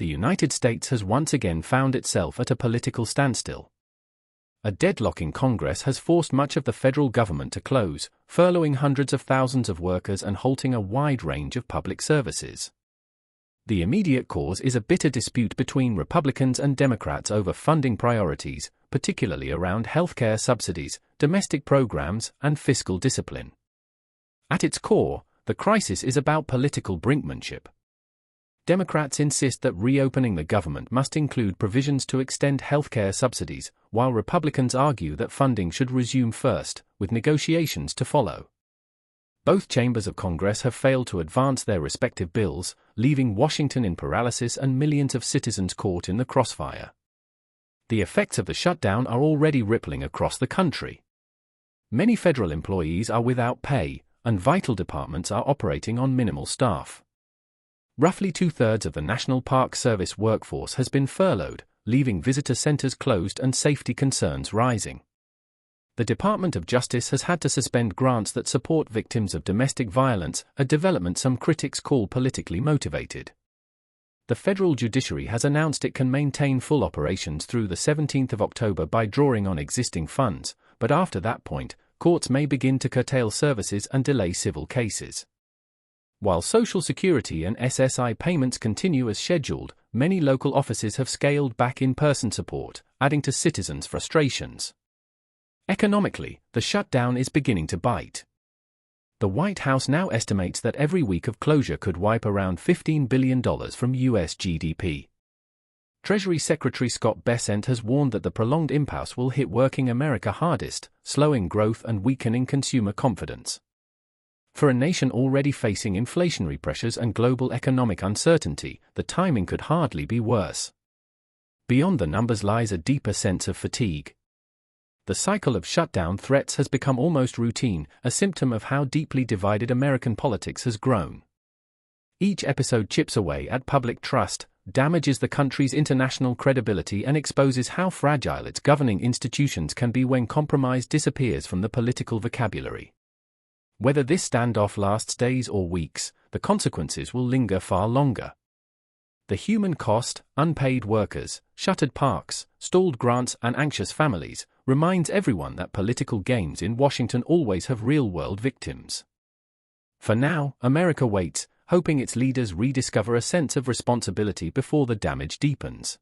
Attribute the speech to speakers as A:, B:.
A: the United States has once again found itself at a political standstill. A deadlock in Congress has forced much of the federal government to close, furloughing hundreds of thousands of workers and halting a wide range of public services. The immediate cause is a bitter dispute between Republicans and Democrats over funding priorities, particularly around healthcare subsidies, domestic programs, and fiscal discipline. At its core, the crisis is about political brinkmanship. Democrats insist that reopening the government must include provisions to extend healthcare subsidies, while Republicans argue that funding should resume first, with negotiations to follow. Both chambers of Congress have failed to advance their respective bills, leaving Washington in paralysis and millions of citizens caught in the crossfire. The effects of the shutdown are already rippling across the country. Many federal employees are without pay, and vital departments are operating on minimal staff. Roughly two-thirds of the National Park Service workforce has been furloughed, leaving visitor centers closed and safety concerns rising. The Department of Justice has had to suspend grants that support victims of domestic violence, a development some critics call politically motivated. The federal judiciary has announced it can maintain full operations through the 17th of October by drawing on existing funds, but after that point, courts may begin to curtail services and delay civil cases. While Social Security and SSI payments continue as scheduled, many local offices have scaled back in-person support, adding to citizens' frustrations. Economically, the shutdown is beginning to bite. The White House now estimates that every week of closure could wipe around $15 billion from U.S. GDP. Treasury Secretary Scott Bessent has warned that the prolonged impasse will hit working America hardest, slowing growth and weakening consumer confidence. For a nation already facing inflationary pressures and global economic uncertainty, the timing could hardly be worse. Beyond the numbers lies a deeper sense of fatigue. The cycle of shutdown threats has become almost routine, a symptom of how deeply divided American politics has grown. Each episode chips away at public trust, damages the country's international credibility, and exposes how fragile its governing institutions can be when compromise disappears from the political vocabulary. Whether this standoff lasts days or weeks, the consequences will linger far longer. The human cost, unpaid workers, shuttered parks, stalled grants, and anxious families, reminds everyone that political games in Washington always have real-world victims. For now, America waits, hoping its leaders rediscover a sense of responsibility before the damage deepens.